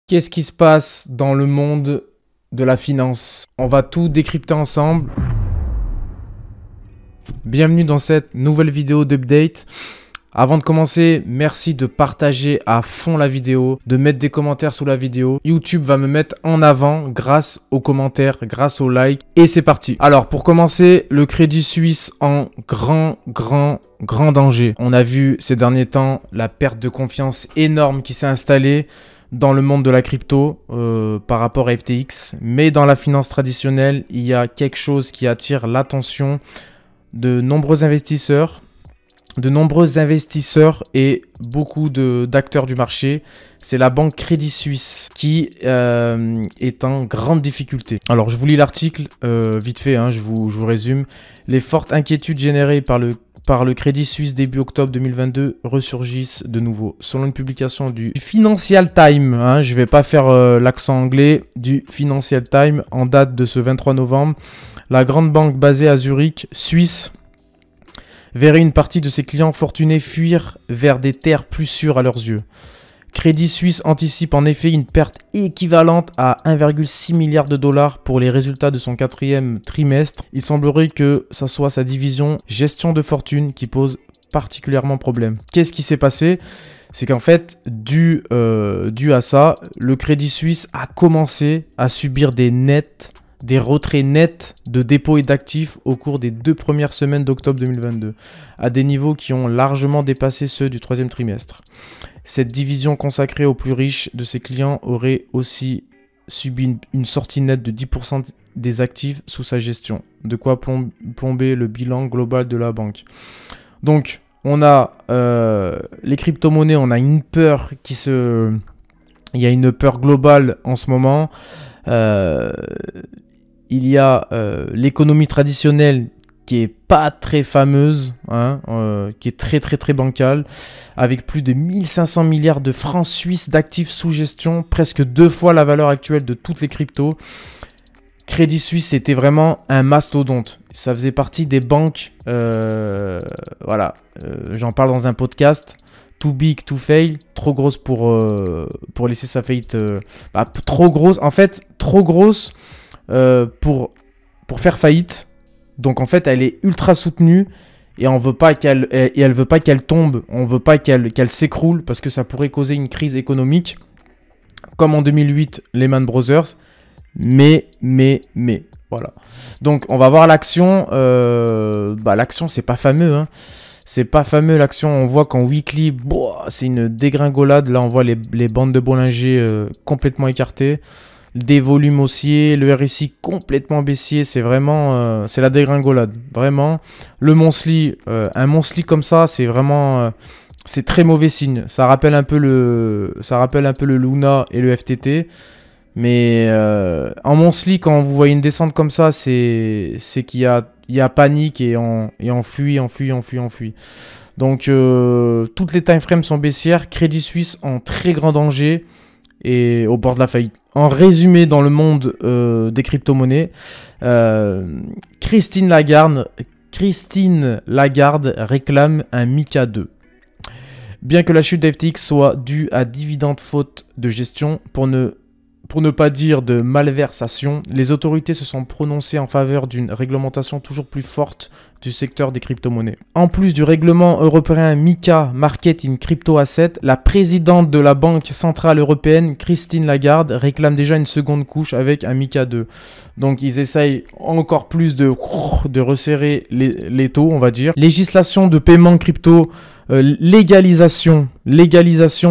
Qu'est-ce qui se passe dans le monde de la finance? On va tout décrypter ensemble. Bienvenue dans cette nouvelle vidéo d'update. Avant de commencer, merci de partager à fond la vidéo, de mettre des commentaires sous la vidéo. YouTube va me mettre en avant grâce aux commentaires, grâce aux likes. Et c'est parti. Alors pour commencer, le Crédit Suisse en grand danger. On a vu ces derniers temps la perte de confiance énorme qui s'est installée dans le monde de la crypto par rapport à FTX. Mais dans la finance traditionnelle, il y a quelque chose qui attire l'attention de nombreux investisseurs et beaucoup d'acteurs du marché. C'est la banque Crédit Suisse qui est en grande difficulté. Alors, je vous lis l'article vite fait, je vous résume. Les fortes inquiétudes générées par le Crédit Suisse début octobre 2022 ressurgissent de nouveau. Selon une publication du Financial Times, je ne vais pas faire l'accent anglais, du Financial Times en date de ce 23 novembre, la grande banque basée à Zurich, Suisse, verrait une partie de ses clients fortunés fuir vers des terres plus sûres à leurs yeux. Crédit Suisse anticipe en effet une perte équivalente à 1,6 milliard de dollars pour les résultats de son quatrième trimestre. Il semblerait que ça soit sa division gestion de fortune qui pose particulièrement problème. Qu'est-ce qui s'est passé? C'est qu'en fait, dû à ça, le Crédit Suisse a commencé à subir des retraits nets de dépôts et d'actifs au cours des 2 premières semaines d'octobre 2022, à des niveaux qui ont largement dépassé ceux du troisième trimestre. Cette division consacrée aux plus riches de ses clients aurait aussi subi une sortie nette de 10% des actifs sous sa gestion, de quoi plomber le bilan global de la banque. Donc, on a les crypto-monnaies, on a une peur il y a une peur globale en ce moment. Il y a l'économie traditionnelle qui est pas très fameuse, qui est très bancale, avec plus de 1500 milliards de francs suisses d'actifs sous gestion, presque 2 fois la valeur actuelle de toutes les cryptos. Crédit Suisse, c'était vraiment un mastodonte. Ça faisait partie des banques, j'en parle dans un podcast. Too big to fail, trop grosse pour laisser sa faillite, trop grosse pour faire faillite. Donc en fait elle est ultra soutenue et elle veut pas qu'elle tombe, on veut pas qu'elle s'écroule parce que ça pourrait causer une crise économique comme en 2008 Lehman Brothers. Mais voilà. Donc on va voir l'action. L'action c'est pas fameux, C'est pas fameux l'action. On voit qu'en weekly, c'est une dégringolade. Là on voit les bandes de Bollinger complètement écartées. Des volumes haussiers, le RSI complètement baissier, c'est vraiment c'est la dégringolade, vraiment. Le monthly, un monthly comme ça, c'est vraiment c'est très mauvais signe. Ça rappelle un peu le Luna et le FTT, mais en monthly quand vous voyez une descente comme ça, c'est qu'il y a panique et on fuit. Donc toutes les time frames sont baissières. Crédit Suisse en très grand danger et au bord de la faillite. En résumé, dans le monde des crypto-monnaies, Christine Lagarde réclame un MiCA 2. Bien que la chute d'FTX soit due à dividendes faute de gestion, pour ne pas dire de malversation, les autorités se sont prononcées en faveur d'une réglementation toujours plus forte du secteur des crypto-monnaies. En plus du règlement européen MiCA, Market in Crypto Asset, la présidente de la Banque Centrale Européenne, Christine Lagarde, réclame déjà une seconde couche avec un MiCA 2. Donc ils essayent encore plus de resserrer les taux, on va dire. Législation de paiement crypto, légalisation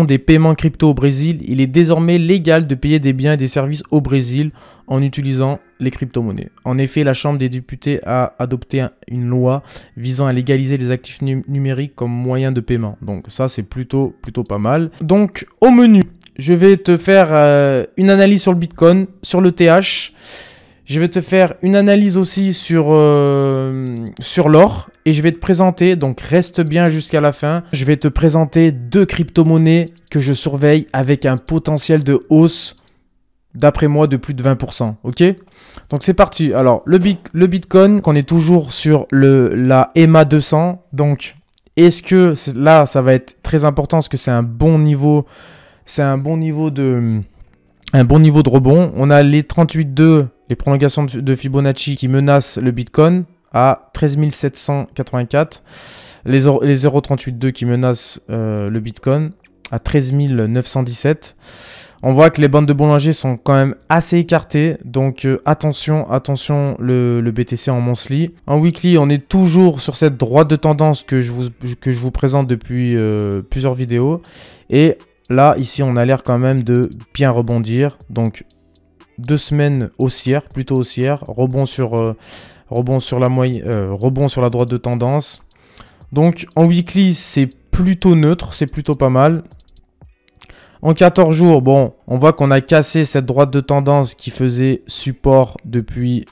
des paiements crypto au Brésil. Il est désormais légal de payer des biens et des services au Brésil en utilisant les crypto-monnaies. En effet, la Chambre des députés a adopté une loi visant à légaliser les actifs numériques comme moyen de paiement. Donc ça, c'est plutôt pas mal. Donc au menu, je vais te faire une analyse sur le Bitcoin, sur le TH. Je vais te faire une analyse aussi sur l'or. Et je vais te présenter, donc reste bien jusqu'à la fin, je vais te présenter 2 crypto-monnaies que je surveille avec un potentiel de hausse, d'après moi, de plus de 20%. Ok? Donc c'est parti. Alors, le Bitcoin, on est toujours sur la EMA 200. Donc, est-ce que là, ça va être très important parce que c'est un bon niveau de un bon niveau de rebond. On a les 38,2, les prolongations de Fibonacci qui menacent le Bitcoin à 13 784. Les 0,38,2 qui menacent le Bitcoin à 13 917. On voit que les bandes de Bollinger sont quand même assez écartées. Donc attention, le BTC en monthly. En weekly, on est toujours sur cette droite de tendance que je vous présente depuis plusieurs vidéos. Et là, ici, on a l'air quand même de bien rebondir. Donc 2 semaines haussières, plutôt haussières. Rebond sur la moyenne, rebond sur la droite de tendance. Donc en weekly, c'est plutôt neutre, c'est plutôt pas mal. En 14 jours, bon, on voit qu'on a cassé cette droite de tendance qui faisait support depuis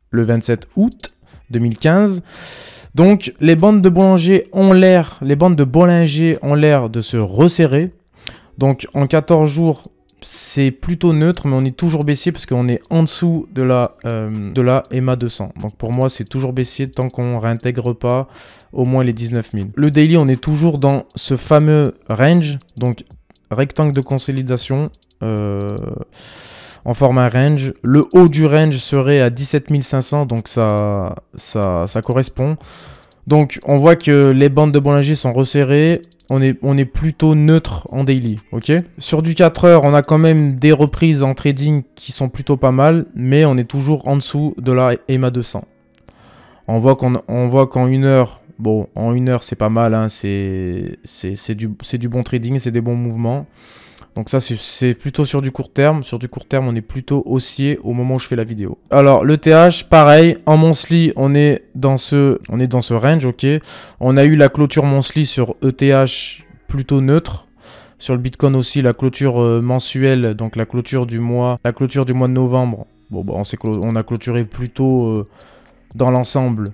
le 27 août 2015. Donc les bandes de Bollinger ont l'air, de se resserrer. Donc en 14 jours, c'est plutôt neutre, mais on est toujours baissier parce qu'on est en dessous de la EMA 200. Donc pour moi, c'est toujours baissier tant qu'on ne réintègre pas au moins les 19 000. Le daily, on est toujours dans ce fameux range, donc rectangle de consolidation en format range. Le haut du range serait à 17 500, donc ça correspond. Donc on voit que les bandes de Bollinger sont resserrées. On est plutôt neutre en daily, ok? Sur du 4 heures, on a quand même des reprises en trading qui sont plutôt pas mal, mais on est toujours en dessous de la EMA 200. On voit qu'en 1 heure, bon, en 1 heure, c'est pas mal, hein, c'est du bon trading, c'est des bons mouvements. Donc ça, c'est plutôt sur du court terme. Sur du court terme, on est plutôt haussier au moment où je fais la vidéo. Alors, le TH, pareil. En monthly, on est dans ce range, ok. On a eu la clôture monthly sur ETH plutôt neutre. Sur le Bitcoin aussi, la clôture mensuelle, donc la clôture du mois de novembre. Bon, bah, on a clôturé plutôt dans l'ensemble.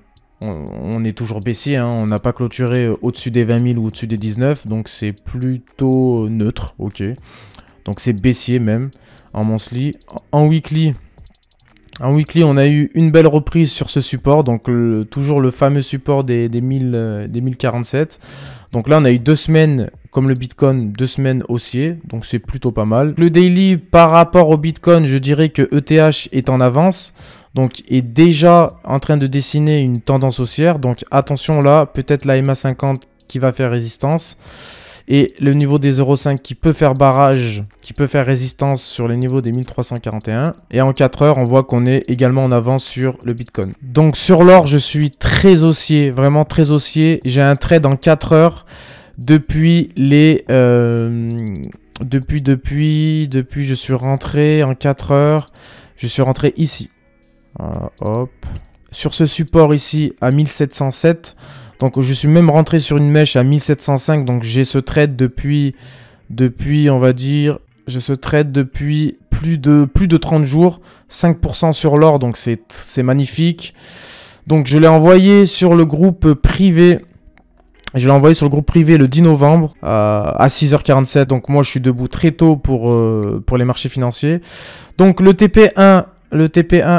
On est toujours baissier, hein, on n'a pas clôturé au-dessus des 20 000 ou au-dessus des 19, donc c'est plutôt neutre, ok. Donc c'est baissier même en monthly. En weekly, on a eu une belle reprise sur ce support, donc toujours le fameux support des 1047. Donc là, on a eu 2 semaines, comme le Bitcoin, 2 semaines haussier, donc c'est plutôt pas mal. Le daily, par rapport au Bitcoin, je dirais que ETH est en avance. Donc, est déjà en train de dessiner une tendance haussière. Donc, attention là, peut-être la EMA 50 qui va faire résistance. Et le niveau des 0,5 qui peut faire barrage, qui peut faire résistance sur les niveaux des 1341. Et en 4 heures, on voit qu'on est également en avance sur le Bitcoin. Donc, sur l'or, je suis très haussier, vraiment très haussier. J'ai un trade en 4 heures depuis les... depuis, je suis rentré en 4 heures. Je suis rentré ici. Voilà, hop. Sur ce support ici à 1707. Donc je suis même rentré sur une mèche à 1705. Donc j'ai ce trade depuis on va dire, j'ai ce trade depuis plus de 30 jours. 5% sur l'or, donc c'est magnifique. Donc je l'ai envoyé sur le groupe privé. Je l'ai envoyé sur le groupe privé le 10 novembre à 6h47. Donc moi je suis debout très tôt pour les marchés financiers. Donc le TP1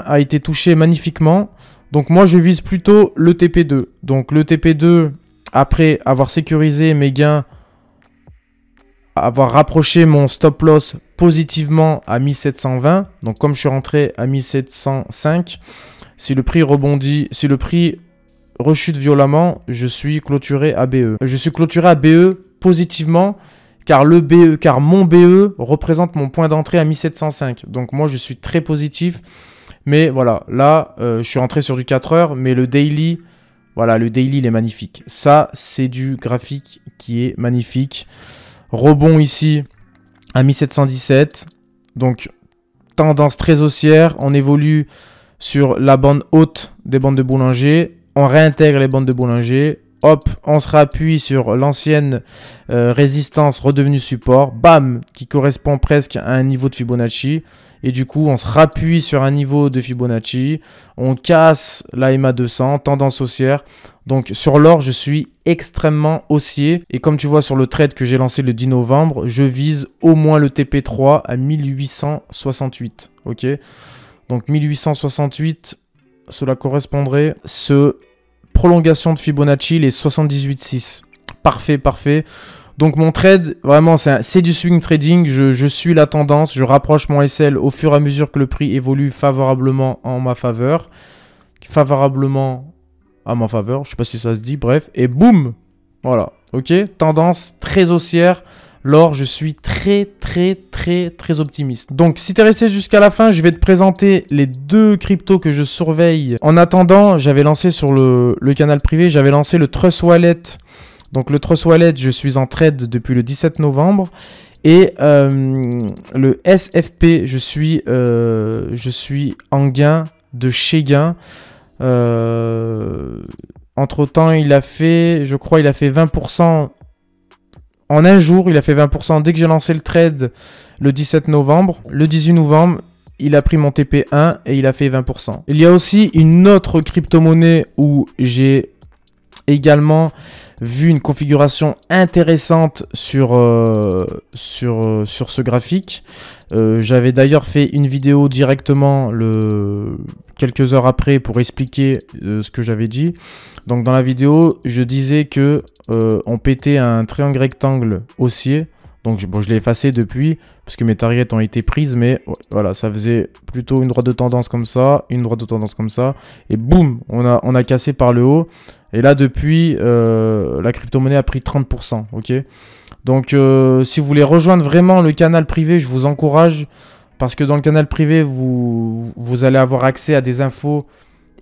a été touché magnifiquement. Donc moi, je vise plutôt le TP2. Donc le TP2, après avoir sécurisé mes gains, avoir rapproché mon stop loss positivement à 1720. Donc comme je suis rentré à 1705, si le prix rebondit, si le prix rechute violemment, je suis clôturé à BE. Je suis clôturé à BE positivement. Car mon BE représente mon point d'entrée à 1705. Donc moi, je suis très positif. Mais voilà, là, je suis entré sur du 4 heures. Mais le daily, voilà, le daily, il est magnifique. Ça, c'est du graphique qui est magnifique. Rebond ici à 1717. Donc, tendance très haussière. On évolue sur la bande haute des bandes de Bollinger. On réintègre les bandes de Bollinger. Hop, on se rappuie sur l'ancienne résistance redevenue support. Bam, qui correspond presque à un niveau de Fibonacci. Et du coup, on se rappuie sur un niveau de Fibonacci. On casse la EMA 200, tendance haussière. Donc sur l'or, je suis extrêmement haussier. Et comme tu vois sur le trade que j'ai lancé le 10 novembre, je vise au moins le TP3 à 1868. Ok. Donc 1868, cela correspondrait prolongation de Fibonacci, les 78,6. Parfait, parfait. Donc mon trade, vraiment, c'est du swing trading. Je suis la tendance, je rapproche mon SL au fur et à mesure que le prix évolue favorablement en ma faveur. Favorablement à ma faveur, je sais pas si ça se dit, bref. Et boum, voilà, ok. Tendance très haussière. L'or, je suis très optimiste. Donc, si tu es resté jusqu'à la fin, je vais te présenter les deux cryptos que je surveille. En attendant, j'avais lancé sur le canal privé, j'avais lancé le Trust Wallet. Donc, le Trust Wallet, je suis en trade depuis le 17 novembre. Et le SFP, je suis en gain de chez gain. Entre-temps, il a fait 20%. En un jour, il a fait 20% dès que j'ai lancé le trade le 17 novembre. Le 18 novembre, il a pris mon TP1 et il a fait 20%. Il y a aussi une autre crypto-monnaie où j'ai également vu une configuration intéressante sur ce graphique. J'avais d'ailleurs fait une vidéo directement quelques heures après pour expliquer ce que j'avais dit. Donc dans la vidéo, je disais que on pétait un triangle rectangle haussier. Donc bon, je l'ai effacé depuis parce que mes targets ont été prises, mais voilà, ça faisait plutôt une droite de tendance comme ça, une droite de tendance comme ça, et boum, on a cassé par le haut. Et là depuis, la crypto-monnaie a pris 30%, ok. Donc si vous voulez rejoindre vraiment le canal privé, je vous encourage, parce que dans le canal privé, vous allez avoir accès à des infos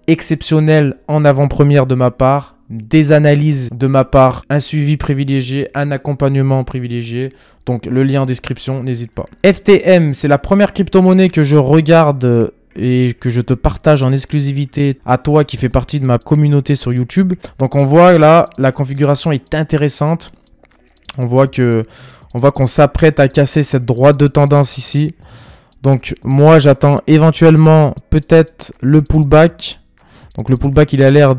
exceptionnelles en avant-première de ma part, des analyses de ma part, un suivi privilégié, un accompagnement privilégié. Donc le lien en description, n'hésite pas. FTM, c'est la première crypto-monnaie que je regarde et que je te partage en exclusivité à toi qui fais partie de ma communauté sur YouTube. Donc on voit là, la configuration est intéressante. On voit qu'on s'apprête à casser cette droite de tendance ici. Donc moi j'attends éventuellement peut-être le pullback. Donc le pullback il a l'air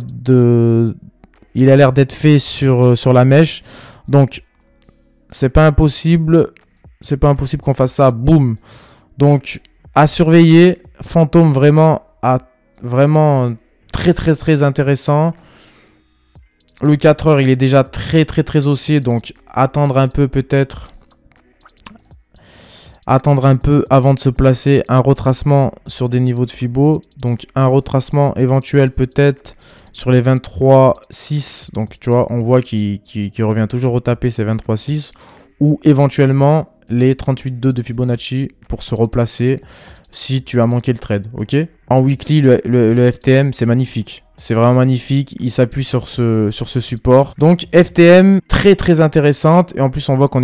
d'être fait sur la mèche. Donc c'est pas impossible qu'on fasse ça. Boum. Donc à surveiller. Fantôme vraiment très intéressant. Le 4 heures il est déjà très haussier. Donc attendre un peu peut-être. Attendre un peu avant de se placer, un retracement sur des niveaux de Fibo. Donc un retracement éventuel peut-être sur les 23,6. Donc tu vois, on voit qu'il revient toujours retaper ces 23,6. Ou éventuellement les 38,2 de Fibonacci pour se replacer si tu as manqué le trade. Ok. En weekly, le FTM, c'est magnifique. C'est vraiment magnifique. Il s'appuie sur ce support. Donc FTM, très intéressante. Et en plus, on voit qu'on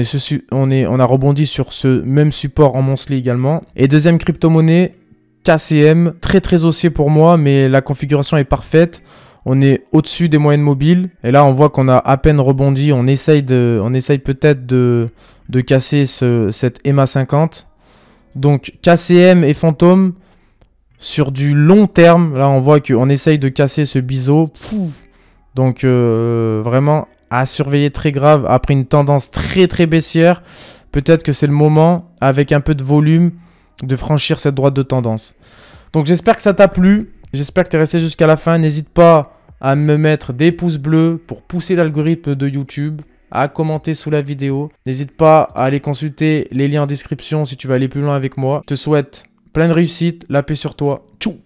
on a rebondi sur ce même support en monthly également. Et deuxième crypto-monnaie, KCM. Très haussier pour moi, mais la configuration est parfaite. On est au-dessus des moyennes mobiles. Et là, on voit qu'on a à peine rebondi. On essaye peut-être de casser cette EMA 50. Donc KCM et Fantôme sur du long terme. Là, on voit qu'on essaye de casser ce biseau. Donc vraiment à surveiller, très grave. Après une tendance très baissière, peut-être que c'est le moment, avec un peu de volume, de franchir cette droite de tendance. Donc j'espère que ça t'a plu. J'espère que tu es resté jusqu'à la fin. N'hésite pas à me mettre des pouces bleus pour pousser l'algorithme de YouTube, à commenter sous la vidéo. N'hésite pas à aller consulter les liens en description si tu veux aller plus loin avec moi. Je te souhaite plein de réussite, la paix sur toi. Tchou!